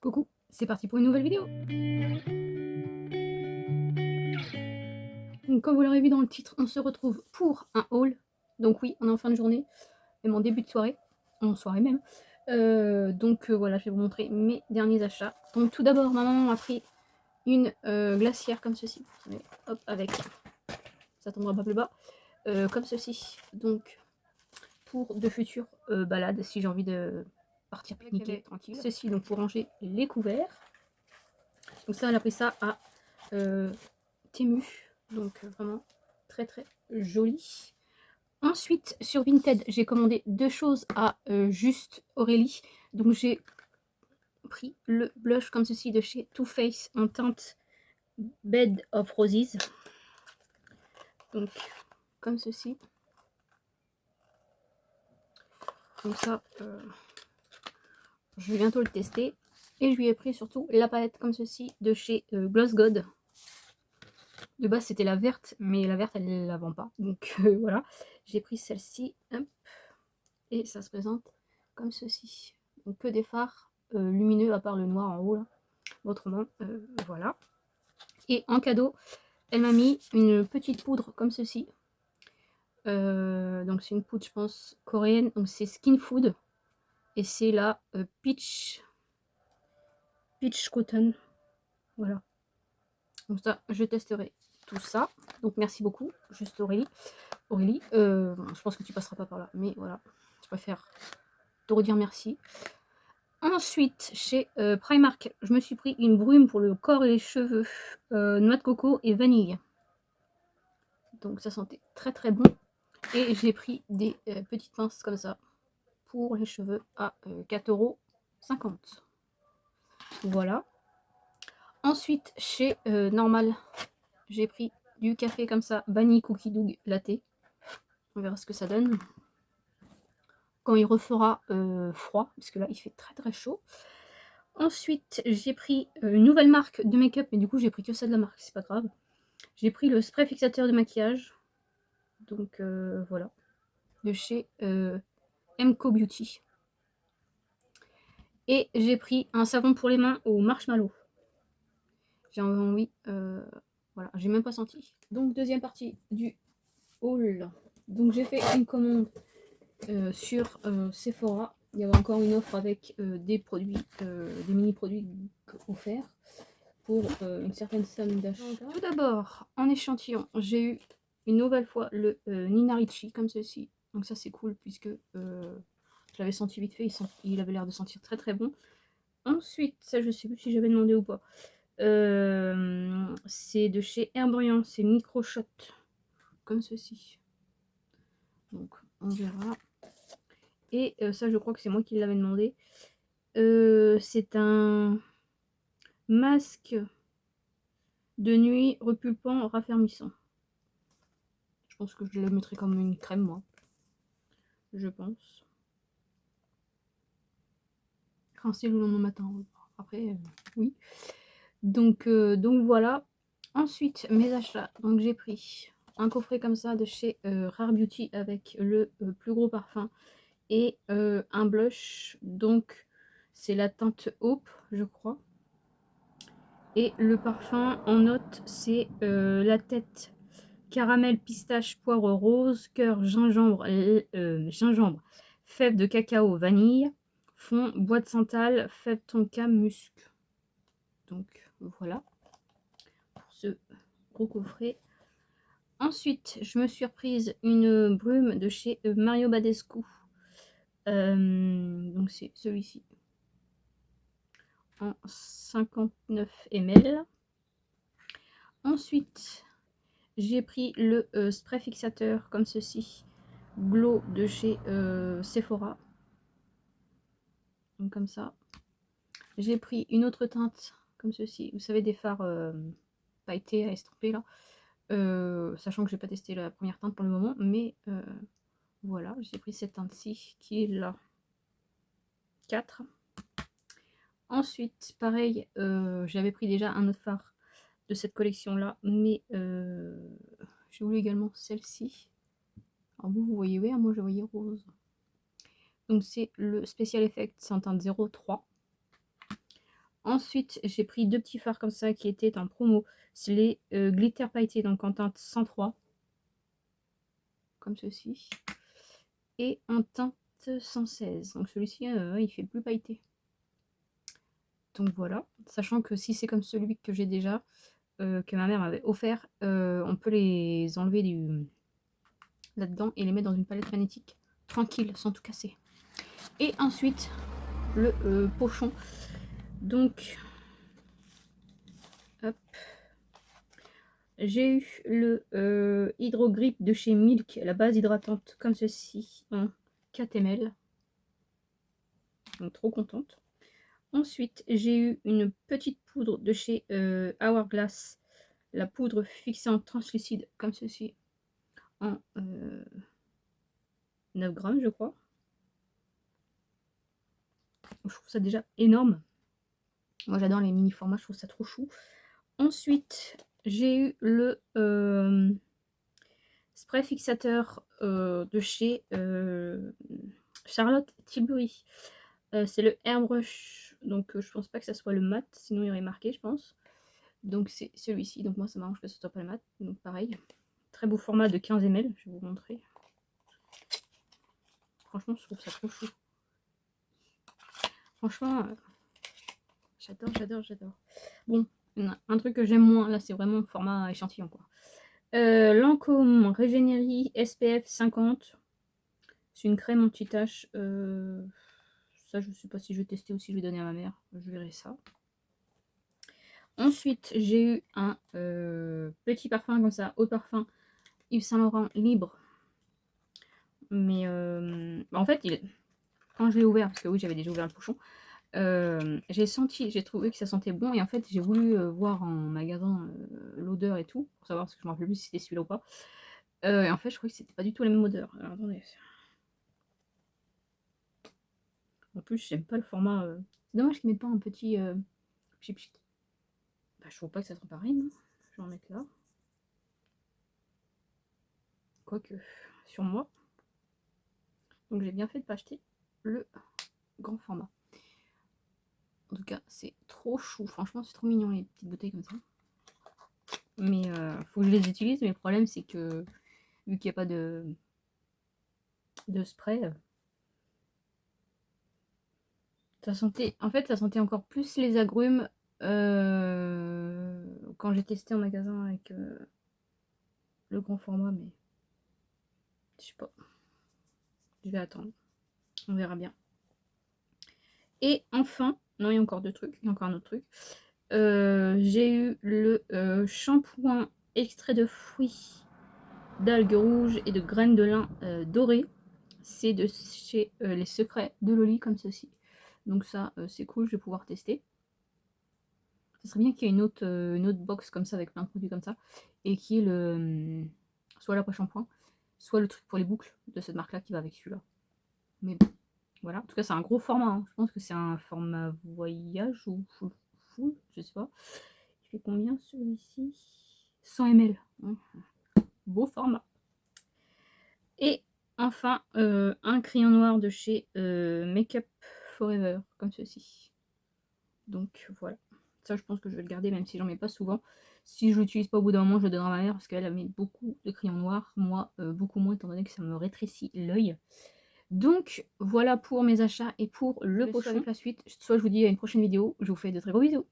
Coucou, c'est parti pour une nouvelle vidéo. Donc, comme vous l'aurez vu dans le titre, on se retrouve pour un haul. Donc oui, on est en fin de journée, même en début de soirée, en soirée même. Voilà, je vais vous montrer mes derniers achats. Donc tout d'abord, ma maman a pris une glacière comme ceci. Hop, avec, ça tombera pas plus bas, comme ceci. Donc pour de futures balades, si j'ai envie de partir pique-niquer tranquille. Ceci donc pour ranger les couverts. Donc ça, elle a pris ça à Temu, donc vraiment très très joli. Ensuite sur Vinted j'ai commandé deux choses à Juste Aurélie. Donc j'ai pris le blush comme ceci de chez Too Faced en teinte Bed of Roses, donc comme ceci. Donc ça je vais bientôt le tester. Et je lui ai pris surtout la palette comme ceci de chez Gloss God. De base c'était la verte, mais la verte elle la vend pas, donc voilà, j'ai pris celle-ci. Et ça se présente comme ceci. Donc que des fards lumineux à part le noir en haut là. Autrement, voilà. Et en cadeau, elle m'a mis une petite poudre comme ceci. Donc c'est une poudre, je pense, coréenne. Donc c'est Skin Food. Et c'est la Peach Cotton. Voilà. Donc ça, je testerai tout ça. Donc merci beaucoup, Juste Aurélie. Je pense que tu passeras pas par là. Mais voilà, je préfère te redire merci. Ensuite, chez Primark, je me suis pris une brume pour le corps et les cheveux, noix de coco et vanille. Donc ça sentait très très bon. Et j'ai pris des petites pinces comme ça pour les cheveux à 4,50 €. Voilà. Ensuite, chez Normal, j'ai pris du café comme ça, vanille cookie dough latte. On verra ce que ça donne quand il refera froid, parce que là il fait très très chaud. Ensuite, j'ai pris une nouvelle marque de make-up, mais du coup, j'ai pris que ça de la marque, c'est pas grave. J'ai pris le spray fixateur de maquillage, donc voilà, de chez MCO Beauty. Et j'ai pris un savon pour les mains au marshmallow. J'ai envie, voilà, j'ai même pas senti. Donc, deuxième partie du haul. Donc, j'ai fait une commande sur Sephora. Il y avait encore une offre avec des produits, des mini-produits offerts pour une certaine somme d'achat. Tout d'abord, en échantillon, j'ai eu une nouvelle fois le Nina Ricci comme ceci. Donc ça c'est cool puisque je l'avais senti vite fait, il avait l'air de sentir très très bon. Ensuite, ça je sais plus si j'avais demandé ou pas. C'est de chez Herborian, c'est Micro Shot comme ceci. Donc on verra. Et ça je crois que c'est moi qui l'avais demandé. C'est un masque de nuit repulpant raffermissant. Je pense que je le mettrai comme une crème, moi. Je pense. Rincer le lendemain matin. Après, oui. Donc voilà. Ensuite, mes achats. Donc j'ai pris un coffret comme ça de chez Rare Beauty avec le plus gros parfum et un blush. Donc c'est la teinte Hope, je crois. Et le parfum en note, c'est la tête caramel, pistache, poivre rose, cœur, gingembre, gingembre, fèves de cacao, vanille, fond, bois de santal, fèves tonka, musc. Donc voilà pour ce gros coffret. Ensuite, je me suis reprise une brume de chez Mario Badescu. Donc c'est celui-ci en 59 ml. Ensuite, j'ai pris le spray fixateur comme ceci, Glow de chez Sephora. Donc comme ça. J'ai pris une autre teinte comme ceci. Vous savez, des fards pailletés à estomper là. Sachant que j'ai pas testé la première teinte pour le moment, mais voilà, j'ai pris cette teinte-ci qui est là. 4. Ensuite, pareil, j'avais pris déjà un autre fard de cette collection-là, mais j'ai voulu également celle-ci. Alors vous voyez vert, moi je voyais rose. Donc c'est le Special Effect, c'est en teinte 03. Ensuite, j'ai pris 2 petits fards comme ça qui étaient en promo. C'est les glitter pailletés, donc en teinte 103, comme ceci. Et en teinte 116. Donc celui-ci, il fait plus pailleté. Donc voilà. Sachant que si c'est comme celui que j'ai déjà, que ma mère m'avait offert, on peut les enlever là-dedans et les mettre dans une palette magnétique. Tranquille, sans tout casser. Et ensuite, le pochon. Donc, hop. J'ai eu le Hydro Grip de chez Milk, la base hydratante comme ceci, en 4 ml. Donc trop contente. Ensuite, j'ai eu une petite poudre de chez Hourglass, la poudre fixante translucide comme ceci, en 9 grammes je crois. Je trouve ça déjà énorme. Moi j'adore les mini formats, je trouve ça trop chou. Ensuite, j'ai eu le spray fixateur de chez Charlotte Tilbury. C'est le Airbrush, donc je pense pas que ça soit le mat, sinon il y aurait marqué, je pense. Donc c'est celui-ci, donc moi ça m'arrange que ce soit pas le mat, donc pareil. Très beau format de 15 ml, je vais vous montrer. Franchement, je trouve ça trop chou. Franchement, j'adore, j'adore, j'adore. Bon, un truc que j'aime moins, là c'est vraiment le format échantillon quoi. Lancôme Régénérie SPF 50. C'est une crème anti-tache. Ça, je sais pas si je vais tester ou si je vais donner à ma mère. Je verrai ça. Ensuite, j'ai eu un petit parfum comme ça, eau de parfum Yves Saint Laurent libre. Mais en fait, quand je l'ai ouvert, parce que oui, j'avais déjà ouvert le pochon, j'ai trouvé que ça sentait bon. Et en fait, j'ai voulu voir en magasin l'odeur et tout, pour savoir, parce que je me rappelle plus si c'était celui-là ou pas. Et en fait, je crois que c'était pas du tout la même odeur. Alors, attendez. En plus, j'aime pas le format. C'est dommage qu'ils mettent pas un petit chip. Bah, je trouve pas que ça sent pareil. Non, je vais en mettre là. Quoique, sur moi. Donc j'ai bien fait de pas acheter le grand format. En tout cas, c'est trop chou. Franchement, c'est trop mignon les petites bouteilles comme ça. Mais faut que je les utilise. Mais le problème, c'est que vu qu'il n'y a pas de spray, ça sentait. En fait, ça sentait encore plus les agrumes quand j'ai testé en magasin avec le grand format. Mais je sais pas. Je vais attendre. On verra bien. Et enfin, non, il y a encore deux trucs. Il y a encore un autre truc. J'ai eu le shampoing extrait de fruits, d'algues rouges et de graines de lin dorées. C'est de chez Les Secrets de Loli, comme ceci. Donc ça, c'est cool, je vais pouvoir tester. Ce serait bien qu'il y ait une autre box comme ça, avec plein de produits comme ça. Et qu'il y ait soit l'après-shampoing, soit le truc pour les boucles de cette marque-là qui va avec celui-là. Mais bon, voilà. En tout cas, c'est un gros format. Hein. Je pense que c'est un format voyage ou full, je sais pas. Il fait combien celui-ci? 100 ml. Beau format. Et enfin, un crayon noir de chez Make Up Forever, comme ceci. Donc voilà. Ça, je pense que je vais le garder, même si j'en mets pas souvent. Si je l'utilise pas au bout d'un moment, je le donnerai à ma mère, parce qu'elle a mis beaucoup de crayons noirs. Moi, beaucoup moins, étant donné que ça me rétrécit l'œil. Donc voilà pour mes achats et pour le pochon. Avec la suite, soit je vous dis à une prochaine vidéo. Je vous fais de très gros bisous.